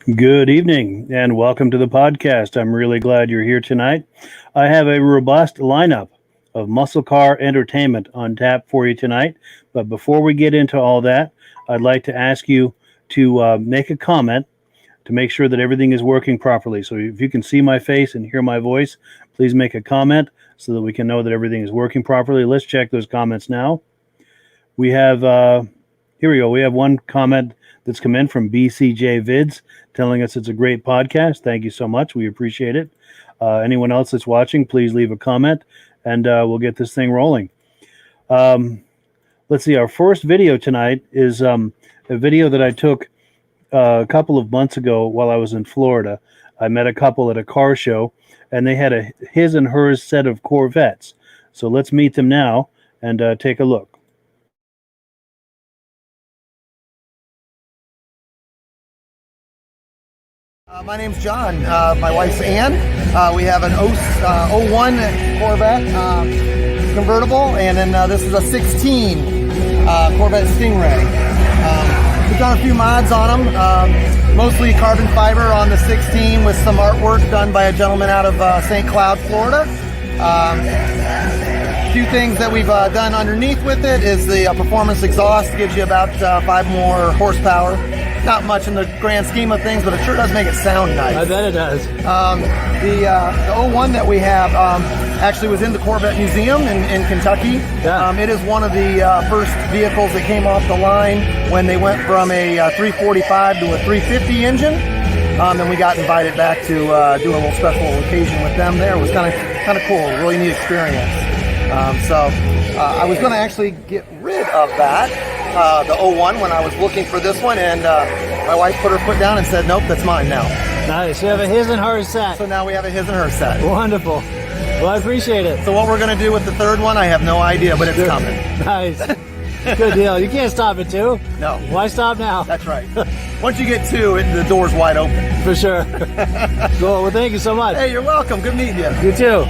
Good evening and welcome to the podcast. I'm really glad you're here tonight. I have a robust lineup of muscle car entertainment on tap for you tonight. But before we get into all that, I'd like to ask you to make a comment to make sure that everything is working properly. So if you can see my face and hear my voice, please make a comment so that we can know that everything is working properly. Let's check those comments now. We have, here we go. We have one comment that's come in from BCJ Vids telling us it's a great podcast. Thank you so much. We appreciate it. Anyone else that's watching, please leave a comment and we'll get this thing rolling. Let's see. Our first video tonight is a video that I took a couple of months ago while I was in Florida. I met a couple at a car show and they had a his and hers set of Corvettes. So let's meet them now and take a look. My name's John. My wife's Ann. We have an 01 Corvette convertible, and then this is a 16 Corvette Stingray. We've done a few mods on them, mostly carbon fiber on the 16 with some artwork done by a gentleman out of St. Cloud, Florida. A few things that we've done underneath with it is the performance exhaust gives you about 5 more horsepower. Not much in the grand scheme of things, but it sure does make it sound nice. I bet it does. The 01 that we have actually was in the Corvette Museum in Kentucky. Yeah. It is one of the first vehicles that came off the line when they went from a 345 to a 350 engine. And we got invited back to do a little special occasion with them there. It was kind of cool, really neat experience. I was going to actually get rid of that, the 01, when I was looking for this one, and my wife put her foot down and said, nope, that's mine now. Nice. You have a his and hers set. So now we have a his and her set. Wonderful. Well, I appreciate it. So what we're going to do with the third one, I have no idea, but it's coming. Nice. Good deal. You can't stop at 2. No. Why stop now? That's right. Once you get 2, the door's wide open. For sure. Cool. Well, thank you so much. Hey, you're welcome. Good meeting you. You too.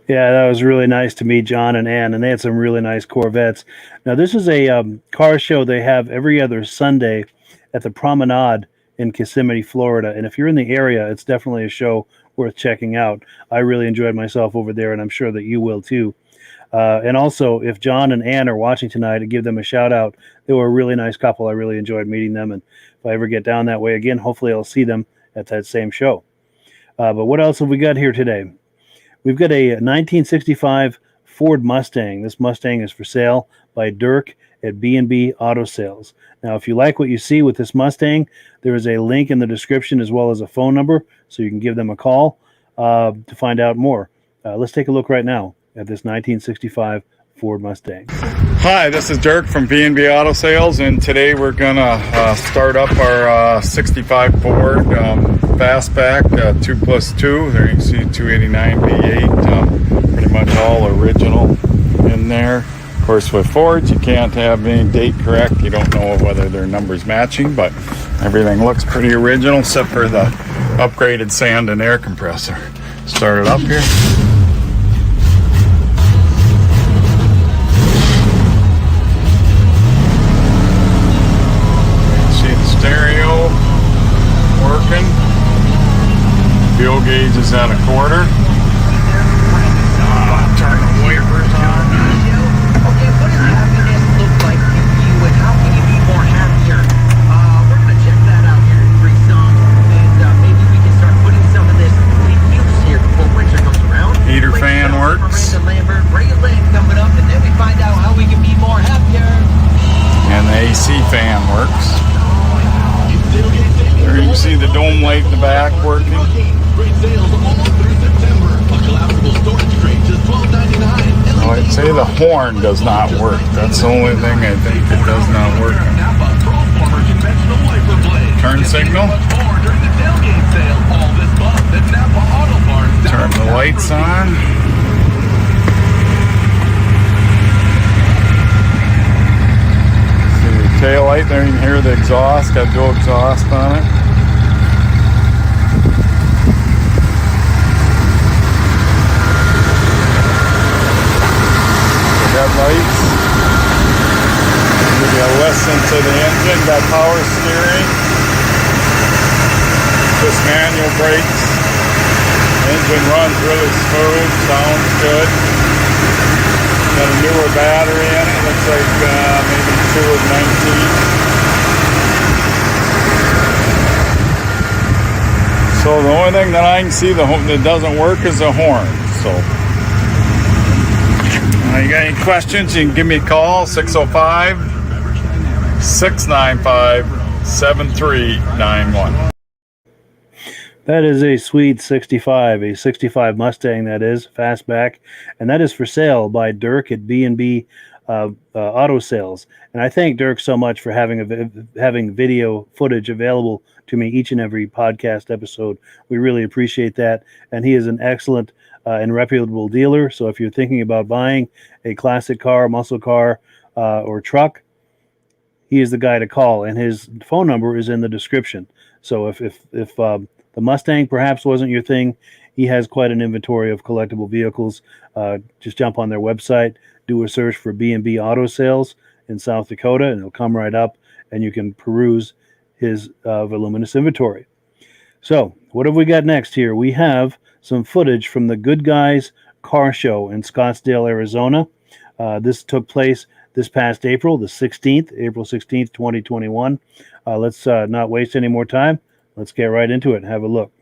Yeah, that was really nice to meet John and Ann, and they had some really nice Corvettes. Now, this is a car show they have every other Sunday at the Promenade in Kissimmee, Florida. And if you're in the area, it's definitely a show worth checking out. I really enjoyed myself over there, and I'm sure that you will too. And also, if John and Ann are watching tonight, to give them a shout out. They were a really nice couple. I really enjoyed meeting them. And if I ever get down that way again, hopefully I'll see them at that same show. But what else have we got here today? We've got a 1965 Ford Mustang. This Mustang is for sale by Dirk at B&B Auto Sales. Now, if you like what you see with this Mustang, there is a link in the description as well as a phone number, so you can give them a call to find out more. Let's take a look right now at this 1965 Ford Mustang. Hi, this is Dirk from B&B Auto Sales, and today we're gonna start up our 65 Ford Fastback 2+2. There you can see 289 V8, pretty much all original in there. Of course, with Fords, you can't have any date correct. You don't know whether their numbers matching, but everything looks pretty original except for the upgraded sand and air compressor. Start it up here. Stereo working. Fuel gauge is at 1/4. Turn the wipers on. Okay, what does happiness look like to you, and how can you be more happier? We're going to check that out here in 3 songs, and maybe we can start putting some of this in use here before winter comes around. Heater fan works. Lambert, Lane coming up, and then we find out how we can be more happier. And the AC fan works. There you can see the dome light in the back working. So I'd say the horn does not work. That's the only thing I think that does not work. Turn signal. Turn the lights on. Tail light there, you can hear the exhaust, got dual exhaust on it. The headlights. Give you a listen to the engine, got power steering. Just manual brakes. Engine runs really smooth, sounds good. Got a newer battery in it, looks like maybe 2 of 19. So the only thing that I can see that doesn't work is the horn. So you got any questions, you can give me a call, 605-695-7391. That is a sweet 65, a 65 Mustang, that is, fastback, and that is for sale by Dirk at B&B Auto Sales. And I thank Dirk so much for having video footage available to me each and every podcast episode. We really appreciate that, and he is an excellent and reputable dealer. So if you're thinking about buying a classic car, muscle car, or truck, he is the guy to call, and his phone number is in the description. So if the Mustang perhaps wasn't your thing, he has quite an inventory of collectible vehicles. Just jump on their website, do a search for B&B Auto Sales in South Dakota, and it'll come right up, and you can peruse his voluminous inventory. So what have we got next here? We have some footage from the Good Guys Car Show in Scottsdale, Arizona. This took place this past April 16th, 2021. Let's not waste any more time. Let's get right into it and have a look.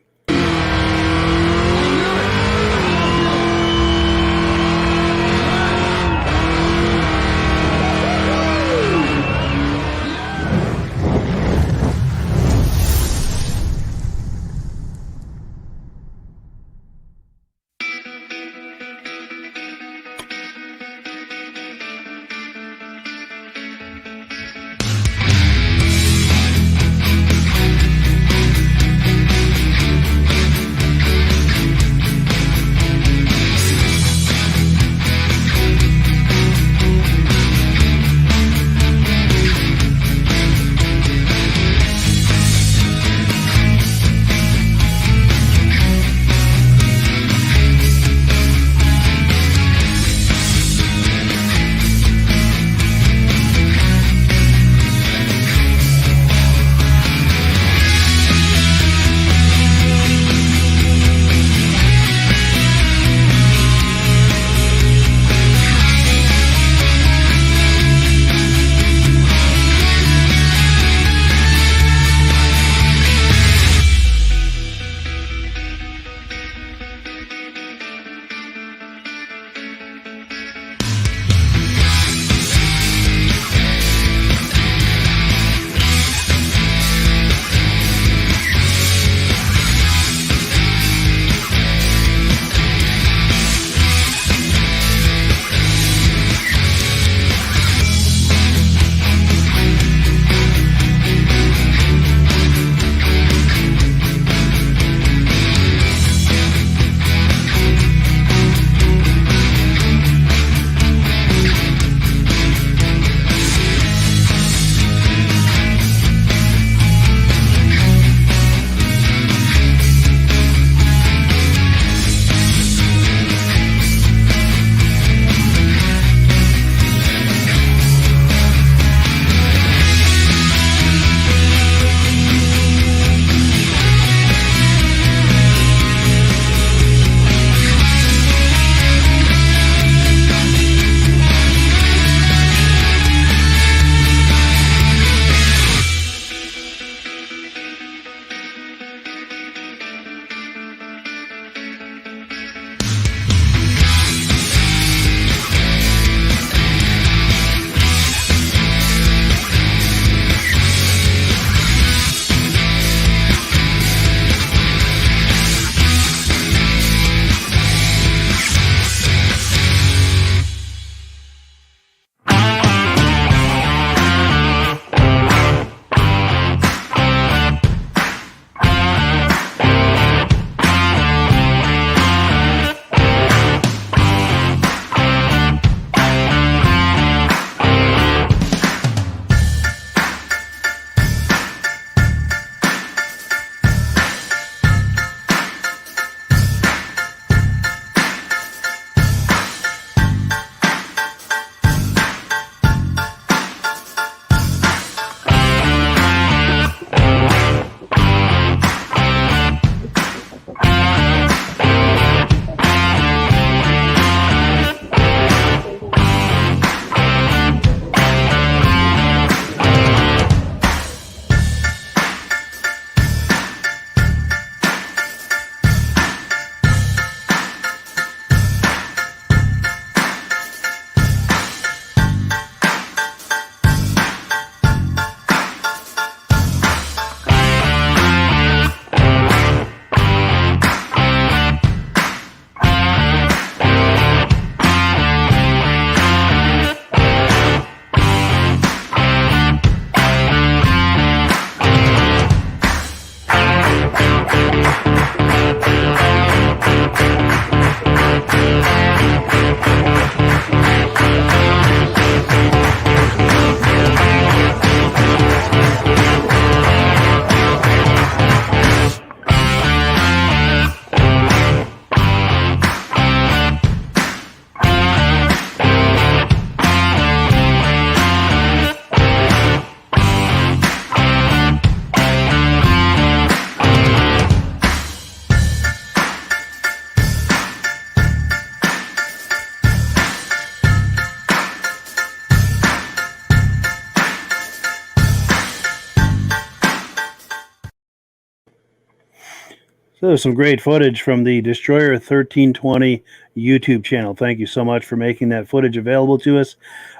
So some great footage from the Destroyer 1320 YouTube channel. Thank you so much for making that footage available to us.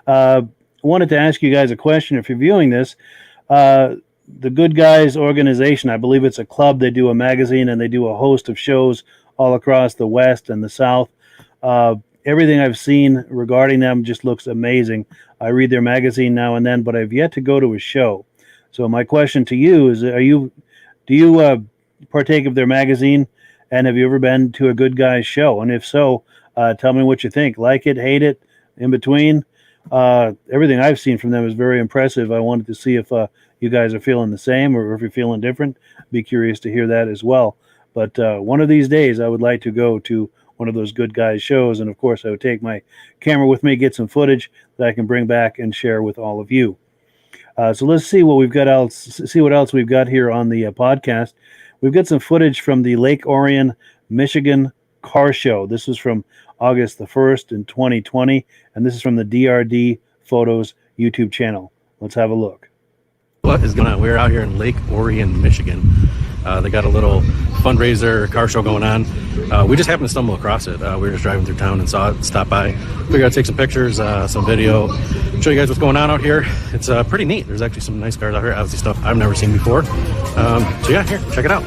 I wanted to ask you guys a question. If you're viewing this, the Good Guys organization, I believe it's a club. They do a magazine and they do a host of shows all across the West and the South. Everything I've seen regarding them just looks amazing. I read their magazine now and then, but I've yet to go to a show. So my question to you is, do you partake of their magazine, and have you ever been to a Good Guys show? And if so, tell me what you think. Like it, hate it, in between. Everything I've seen from them is very impressive. I wanted to see if you guys are feeling the same or if you're feeling different. Be curious to hear that as well. But one of these days, I would like to go to one of those Good Guys shows, and of course, I would take my camera with me, get some footage that I can bring back and share with all of you. So let's see what we've got else. See what else we've got here on the podcast. We've got some footage from the Lake Orion, Michigan car show. This was from August the 1st in 2020, and this is from the DRD Photos YouTube channel. Let's have a look. What is going on? We're out here in Lake Orion, Michigan. They got a little fundraiser car show going on. We just happened to stumble across it. We were just driving through town and saw it, stopped by. Figured I'd take some pictures, some video, show you guys what's going on out here. It's pretty neat. There's actually some nice cars out here, obviously stuff I've never seen before. So yeah, here, check it out.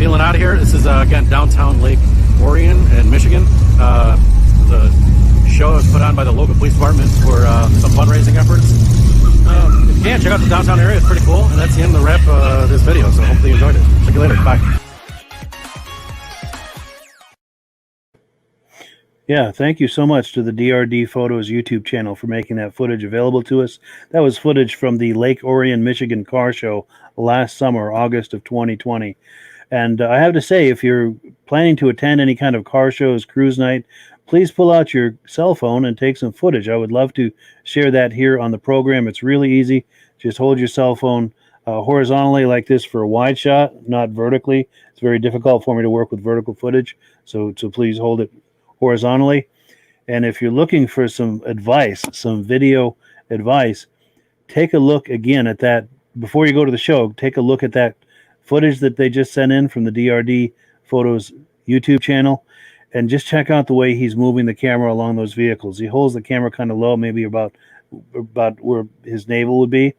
peeling out of here. This is again downtown Lake Orion in Michigan. The show is put on by the local police department for some fundraising efforts. If you can, check out the downtown area. It's pretty cool. And that's the end of the wrap of this video. So hopefully you enjoyed it. Check you later. Bye. Yeah, thank you so much to the DRD Photos YouTube channel for making that footage available to us. That was footage from the Lake Orion, Michigan car show last summer, August of 2020. And I have to say, if you're planning to attend any kind of car shows, cruise night, please pull out your cell phone and take some footage. I would love to share that here on the program. It's really easy. Just hold your cell phone horizontally like this for a wide shot, not vertically. It's very difficult for me to work with vertical footage, so please hold it horizontally. And if you're looking for some advice, some video advice, take a look again at that before you go to the show. Take a look at that footage that they just sent in from the DRD Photos YouTube channel, and just check out the way he's moving the camera along those vehicles. He holds the camera kind of low, maybe about where his navel would be,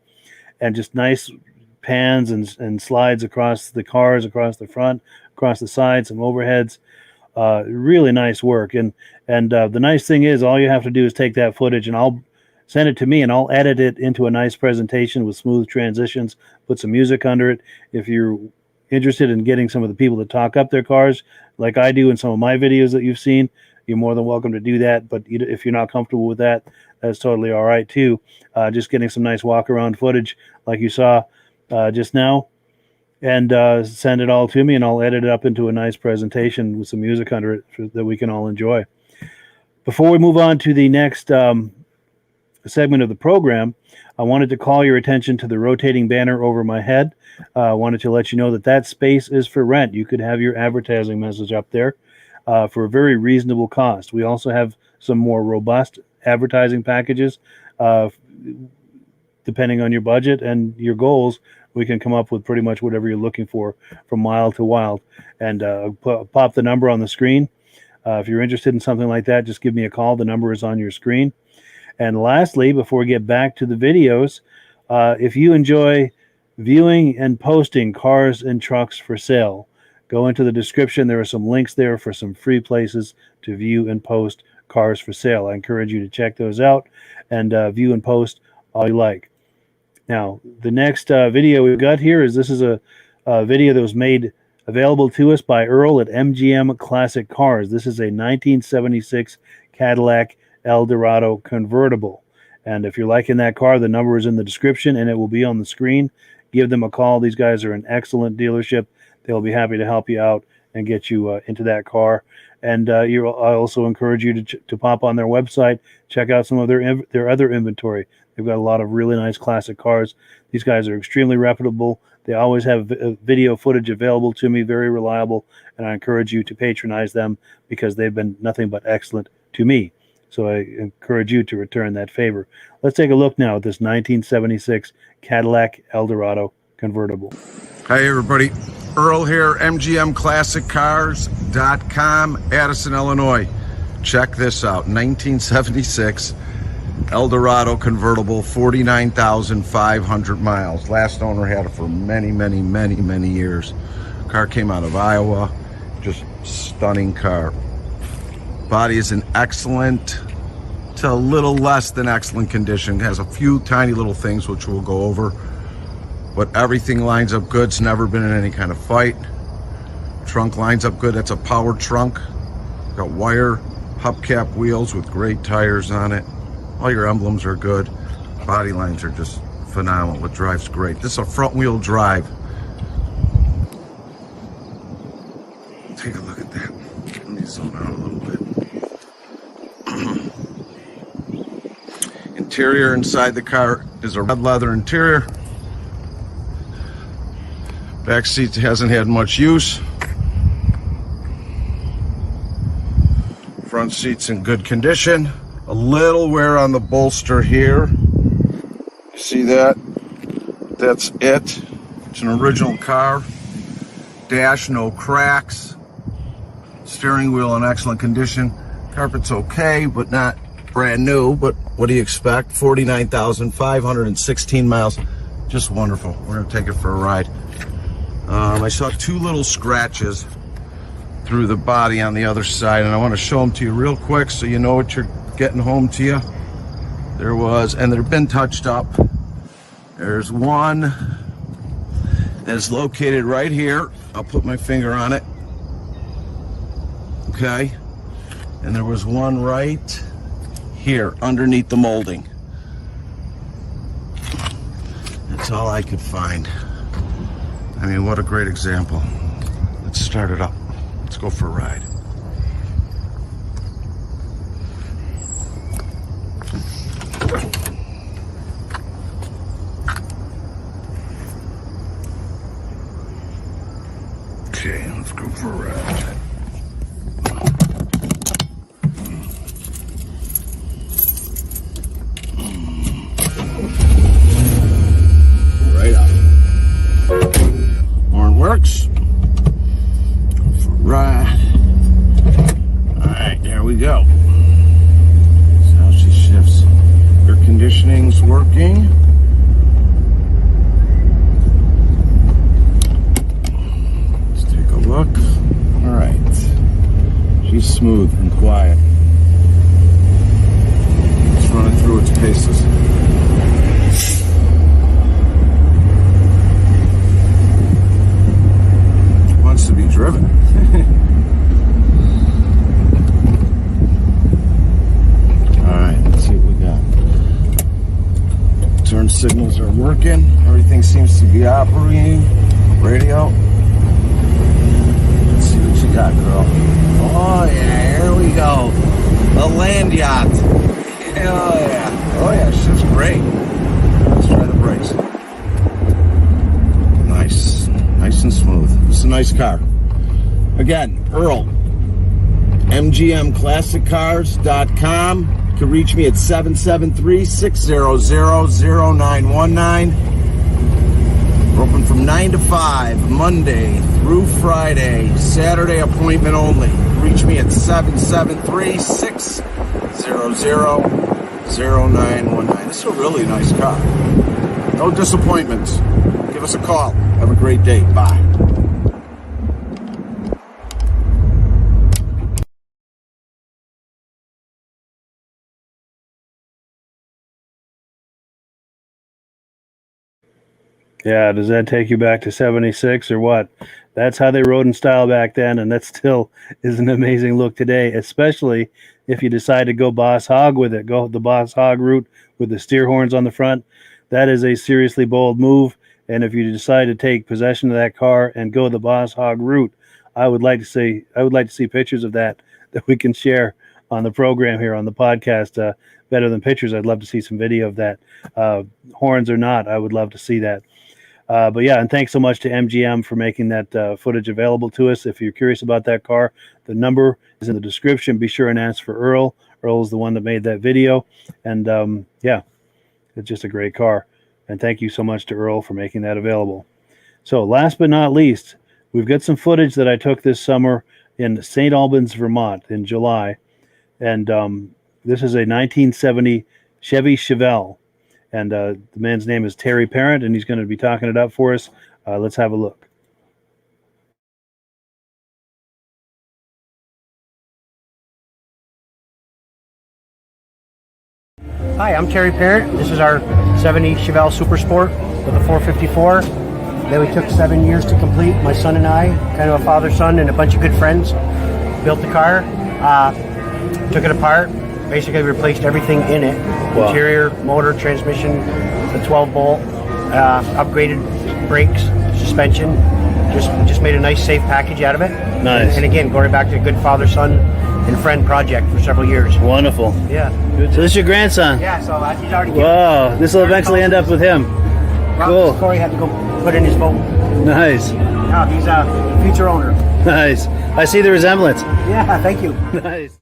and just nice pans and slides across the cars, across the front, across the sides, some overheads. Really nice work. And the nice thing is, all you have to do is take that footage and I'll send it to me and I'll edit it into a nice presentation with smooth transitions, put some music under it. If you're interested in getting some of the people to talk up their cars like I do in some of my videos that you've seen, you're more than welcome to do that. But if you're not comfortable with that, that's totally all right too. Just getting some nice walk around footage like you saw just now, and send it all to me, and I'll edit it up into a nice presentation with some music under it that we can all enjoy. Before we move on to the next segment of the program, I wanted to call your attention to the rotating banner over my head. I wanted to let you know that space is for rent. You could have your advertising message up there for a very reasonable cost. We also have some more robust advertising packages. Depending on your budget and your goals, we can come up with pretty much whatever you're looking for from mild to wild. And pop the number on the screen. If you're interested in something like that, just give me a call. The number is on your screen. And lastly, before we get back to the videos, if you enjoy viewing and posting cars and trucks for sale, go into the description. There are some links there for some free places to view and post cars for sale. I encourage you to check those out and view and post all you like. Now, the next video we've got here is a video that was made available to us by Earl at MGM Classic Cars. This is a 1976 Cadillac Eldorado convertible. And if you're liking that car, the number is in the description and it will be on the screen. Give them a call. These guys are an excellent dealership. They'll be happy to help you out and get you into that car. And I also encourage you to pop on their website, check out some of their other inventory. They've got a lot of really nice classic cars. These guys are extremely reputable. They always have video footage available to me, very reliable, and I encourage you to patronize them because they've been nothing but excellent to me. So I encourage you to return that favor. Let's take a look now at this 1976 Cadillac Eldorado convertible. Hi everybody, Earl here, MGMClassicCars.com, Addison, Illinois. Check this out, 1976 Eldorado convertible, 49,500 miles. Last owner had it for many years. Car came out of Iowa, just stunning car. Body is in excellent to a little less than excellent condition. Has a few tiny little things which we'll go over, but everything lines up good. It's never been in any kind of fight. Trunk lines up good. That's a power trunk. Got wire hubcap wheels with great tires on it. All your emblems are good. Body lines are just phenomenal. It drives great. This is a front wheel drive. Take a look at that. Let me zoom out a little bit. Interior inside the car is a red leather interior. Back seat hasn't had much use. Front seat's in good condition. A little wear on the bolster here. You see that? That's it. It's an original car. Dash, no cracks. Steering wheel in excellent condition. Carpet's okay, but not brand new. But what do you expect? 49,516 miles. Just wonderful. We're gonna take it for a ride. I saw two little scratches through the body on the other side, and I want to show them to you real quick so you know what you're getting home to you. There was, and they've been touched up. There's one that's located right here. I'll put my finger on it. Okay. And there was one right here underneath the molding. That's all I could find. I mean, what a great example. Let's start it up. Let's go for a ride. Okay, let's go for a ride. Right up. Horn works. Go for a ride. Alright, there we go. That's how she shifts. Air conditioning's working. Look. All right. She's smooth and quiet. It's running through its paces. It wants to be driven. All right. Let's see what we got. Turn signals are working. Everything seems to be operating. Radio. Got, girl. Oh yeah, here we go. The land yacht. Oh yeah. Oh yeah, shit's great. Let's try the brakes. Nice. Nice and smooth. It's a nice car. Again, Earl. MGMClassicCars.com. You can reach me at 773-600-0919. We're open from 9 to 5, Monday through Friday, Saturday appointment only. Reach me at 773-600-0919. This is a really nice car. No disappointments. Give us a call. Have a great day. Bye. Yeah, does that take you back to 76 or what? That's how they rode in style back then, and that still is an amazing look today, especially if you decide to go Boss Hog with it. Go the Boss Hog route with the steer horns on the front. That is a seriously bold move, and if you decide to take possession of that car and go the Boss Hog route, I would like to see pictures of that we can share on the program here on the podcast. Better than pictures, I'd love to see some video of that. Horns or not, I would love to see that. But yeah, and thanks so much to MGM for making that footage available to us. If you're curious about that car, the number is in the description. Be sure and ask for Earl. Earl is the one that made that video. And yeah, it's just a great car. And thank you so much to Earl for making that available. So last but not least, we've got some footage that I took this summer in St. Albans, Vermont in July. And this is a 1970 Chevy Chevelle. And the man's name is Terry Parent, and he's going to be talking it up for us. Let's have a look. Hi, I'm Terry Parent. This is our 70 Chevelle Super Sport with a 454 that we took 7 years to complete. My son and I, kind of a father-son and a bunch of good friends, built the car, took it apart, basically replaced everything in it. Wow. Interior, motor, transmission, the 12-bolt, upgraded brakes, suspension. Just made a nice, safe package out of it. Nice. And again, going back to a good father-son and friend project for several years. Wonderful. Yeah. So this is your grandson? Yeah, so he's already... Wow, this will eventually end up with him. Cool. Corey had to go put in his vote. Nice. Now he's a future owner. Nice. I see the resemblance. Yeah, thank you. Nice.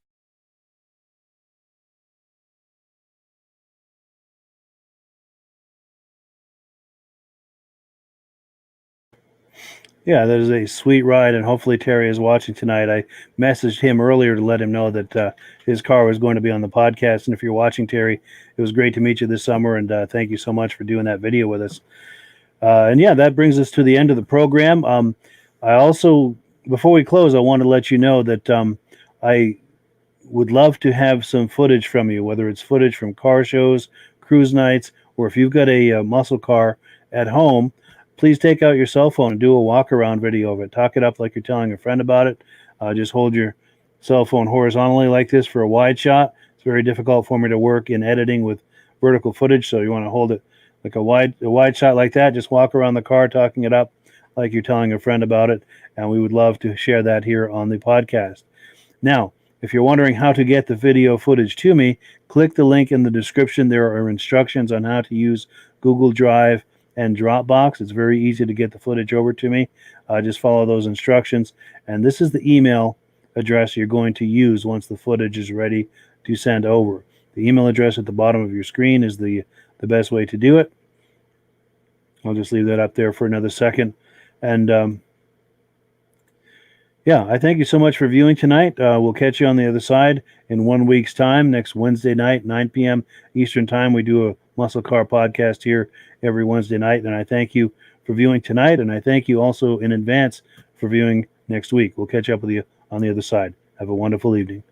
Yeah, that is a sweet ride, and hopefully Terry is watching tonight. I messaged him earlier to let him know that his car was going to be on the podcast, and if you're watching, Terry, it was great to meet you this summer, and thank you so much for doing that video with us. And yeah, that brings us to the end of the program. I also, before we close, I want to let you know that I would love to have some footage from you, whether it's footage from car shows, cruise nights, or if you've got a muscle car at home, please take out your cell phone and do a walk around video of it. Talk it up like you're telling a friend about it. Just hold your cell phone horizontally like this for a wide shot. It's very difficult for me to work in editing with vertical footage, so you want to hold it like a wide shot like that. Just walk around the car talking it up like you're telling a friend about it, and we would love to share that here on the podcast. Now, if you're wondering how to get the video footage to me, click the link in the description. There are instructions on how to use Google Drive and Dropbox. It's very easy to get the footage over to me. Just follow those instructions. And this is the email address you're going to use once the footage is ready to send over. The email address at the bottom of your screen is the best way to do it. I'll just leave that up there for another second. And yeah, I thank you so much for viewing tonight. We'll catch you on the other side in 1 week's time. Next Wednesday night, 9 p.m. Eastern Time, we do a Muscle Car podcast here every Wednesday night. And I thank you for viewing tonight. And I thank you also in advance for viewing next week. We'll catch up with you on the other side. Have a wonderful evening.